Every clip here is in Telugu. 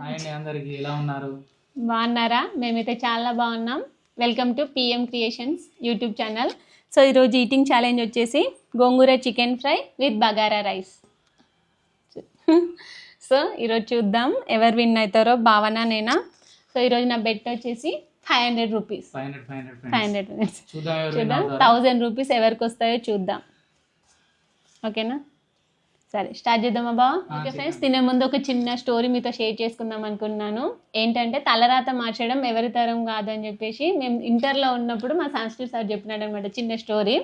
హాయ్ అండి, అందరికి ఎలా ఉన్నారు? బాగున్నారా? మేమైతే చాలా బాగున్నాం. Welcome to PM creations YouTube channel. So ఈరోజు ఈటింగ్ ఛాలెంజ్ వచ్చేసి gongura chicken fry with bagara rice. So ఈరోజు చూద్దాం ఎవరు విన్ అవుతారో, భావన నేనా. సో ఈరోజు నా బెట్ వచ్చేసి 500 రూపీస్. 500 చూద్దాం 1000 రూపీస్ ఎవరికి వస్తాయో చూద్దాం. ఓకేనా? సరే స్టార్ట్ చేద్దామా బావ? ఓకే ఫ్రెండ్స్, తినే ముందు ఒక చిన్న స్టోరీ మీతో షేర్ చేసుకుందాం అనుకున్నాను. ఏంటంటే తలరాత మార్చడం ఎవరి తరం కాదని చెప్పేసి మేము ఇంటర్లో ఉన్నప్పుడు మా సంస్కృతి సార్ చెప్పినాడు అనమాట. చిన్న స్టోరీ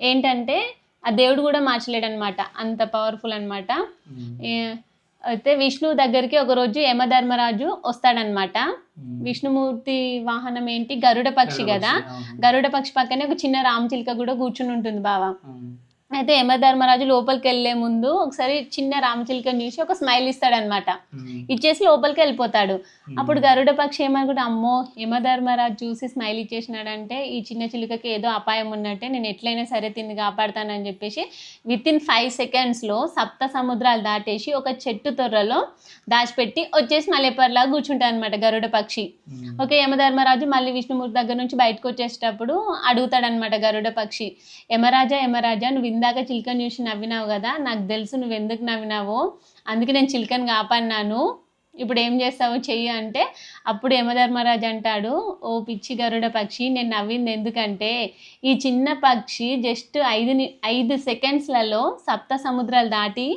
ఏంటంటే ఆ దేవుడు కూడా మార్చలేడు అనమాట, అంత పవర్ఫుల్ అనమాట. అయితే విష్ణు దగ్గరికి ఒకరోజు యమధర్మరాజు వస్తాడనమాట. విష్ణుమూర్తి వాహనం ఏంటి? గరుడ పక్షి కదా. గరుడ పక్షి పక్కనే ఒక చిన్న రామచిలుక కూడా కూర్చుని ఉంటుంది బావ. అయితే యమధర్మరాజు లోపలికి వెళ్లే ముందు ఒకసారి చిన్న రామచిలుకని చూసి ఒక స్మైల్ ఇస్తాడనమాట. ఇచ్చేసి లోపలికి వెళ్ళిపోతాడు. అప్పుడు గరుడ పక్షి ఏమనుకుంటే, అమ్మో యమధర్మరాజు చూసి స్మైల్ ఇచ్చేసినాడంటే ఈ చిన్న చిలుకకి ఏదో అపాయం ఉన్నట్టే, నేను ఎట్లయినా సరే తిని కాపాడుతానని చెప్పేసి వితిన్ 5 సెకండ్స్లో సప్త సముద్రాలు దాటేసి ఒక చెట్టు తొర్రలో దాచిపెట్టి వచ్చేసి మళ్ళీ ఎప్పటిలాగా కూర్చుంటాడు అనమాట గరుడ పక్షి. ఓకే, యమధర్మరాజు మళ్ళీ విష్ణుమూర్తి దగ్గర నుంచి బయటకు వచ్చేటప్పుడు అడుగుతాడనమాట గరుడ పక్షి, యమరాజా నువ్వు ఇందాక చిలుకని చూసి నవ్వినావు కదా, నాకు తెలుసు నువ్వు ఎందుకు నవ్వినావో, అందుకే నేను చిలుకని కాపాడినాను, ఇప్పుడు ఏం చేస్తావు చెయ్యి అంటే, అప్పుడు యమధర్మరాజు అంటాడు, ఓ పిచ్చి గరుడ పక్షి, నేను నవ్వింది ఎందుకంటే ఈ చిన్న పక్షి జస్ట్ 5 సెకండ్స్లలో సప్త సముద్రాలు దాటి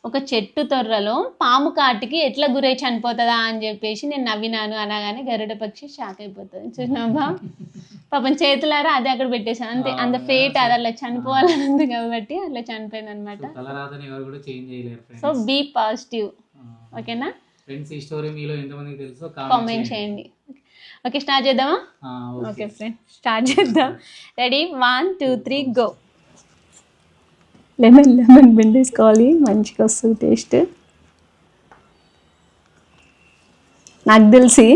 ఒక చెట్టు తొర్రలో పాము కాటికి ఎట్లా గురై చనిపోతుందా అని చెప్పేసి నేను నవ్వినాను అనగానే గరుడ పక్షి షాక్ అయిపోతుంది. చూసినావా పాపం, చేతులారా అది అక్కడ పెట్టేసాను అంతే. అంత ఫేట్ అది అట్లా చనిపోవాలని ఉంది కాబట్టి అట్లా చనిపోయింది అనమాట. So be positive. ఓకేనా ఫ్రెండ్స్? ఈ స్టోరీ మీలో ఎంతమందికి తెలుసో కామెంట్ చేయండి. ఓకే స్టార్ట్ చేద్దామా? ఓకే ఫ్రెండ్ స్టార్ట్ చేద్దాం. రెడీ? 1 2 3 గో. లెమన్ పిండేసుకోవాలి, మంచిగా వస్తుంది టేస్ట్. నాకు తెలిసి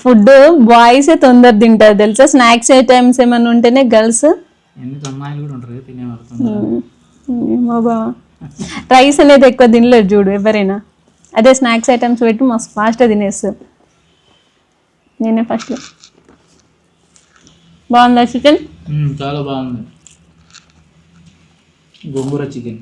ఫుడ్ బాయ్సే తొందర తింటారు తెలుసా. స్నాక్స్ ఐటమ్స్ ఏమైనా ఉంటేనే గర్ల్స్. రైస్ అనేది ఎక్కువ తినలేదు చూడు ఎవరైనా. అదే స్నాక్స్ ఐటమ్స్ పెట్టి మస్తు ఫాస్ట్గా తినేస్తారు. నేనే ఫస్ట్. బాగుందా చికెన్? చాలా బాగుంది. గోంగూర చికెన్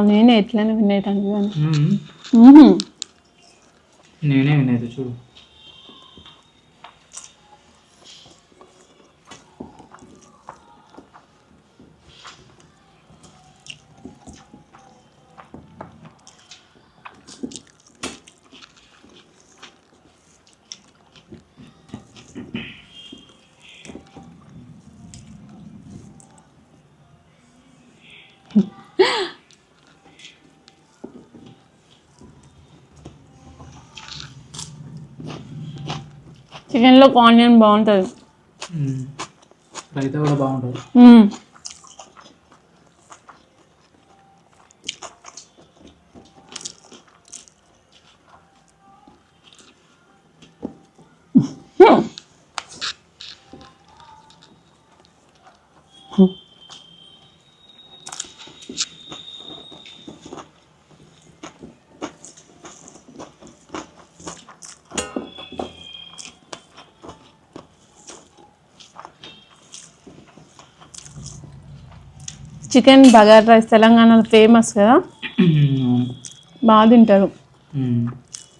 నేనే ఎట్లనే వినేటాను. నేనే వినేది చూడు. చికెన్లో ఆనియన్ బాగుంటుంది, రైతా కూడా బాగుంటుంది. చికెన్ బగారా రైస్ తెలంగాణలో ఫేమస్ కదా, బాగా తింటారు.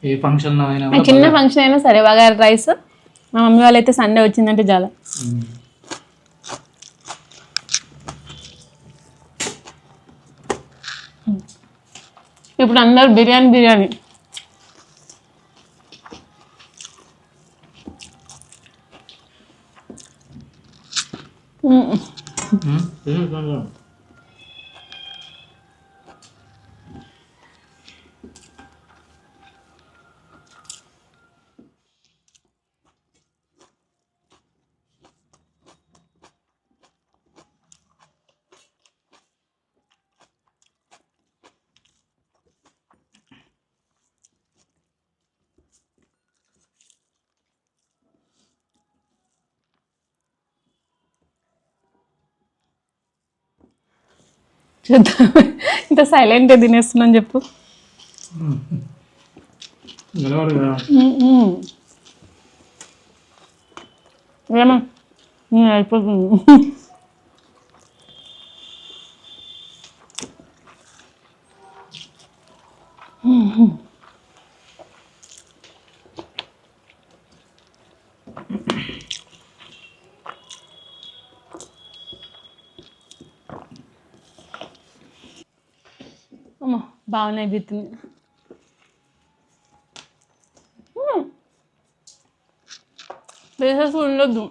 ఏ ఫంక్షన్ చిన్న ఫంక్షన్ అయినా సరే బగారా రైస్. మా మమ్మీ వాళ్ళైతే సండే వచ్చిందంటే చాలా. ఇప్పుడు అందరు బిర్యానీ. చూద్దాం. ఇంత సైలెంట్గా తినేస్తున్నాను చెప్పు. గెలవాలి కదా. ఏమో అయిపోతుంది. అమ్మో బాగున్నాయి బిత్తిని. పీసెస్ ఉండొద్దు.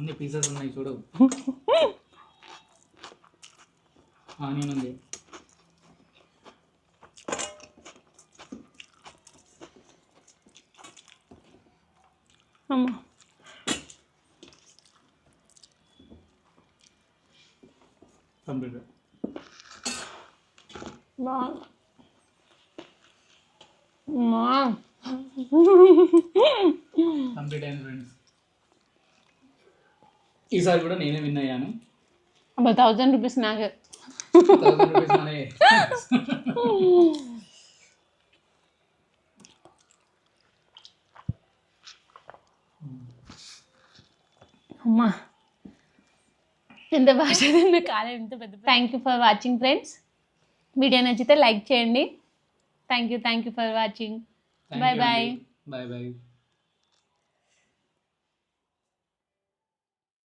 నీ పీసెస్ ఉన్నాయి చూడు. ఆనియన్ ఉంది. అమ్మా కంప్లీట్ కంప్లీట్ అయింది ఫ్రెండ్స్. ఈసారి కూడా నేనే విన్ అయ్యాను. అబ్బా 1000 రూపీస్ నాకే. 1000 రూపీస్ నానే. అమ్మా ఎంత భాష కాలేదు, ఎంత పెద్ద. Thank you for watching friends. Video నచ్చితే లైక్ చేయండి. Thank you for watching. Bye bye. Bye bye.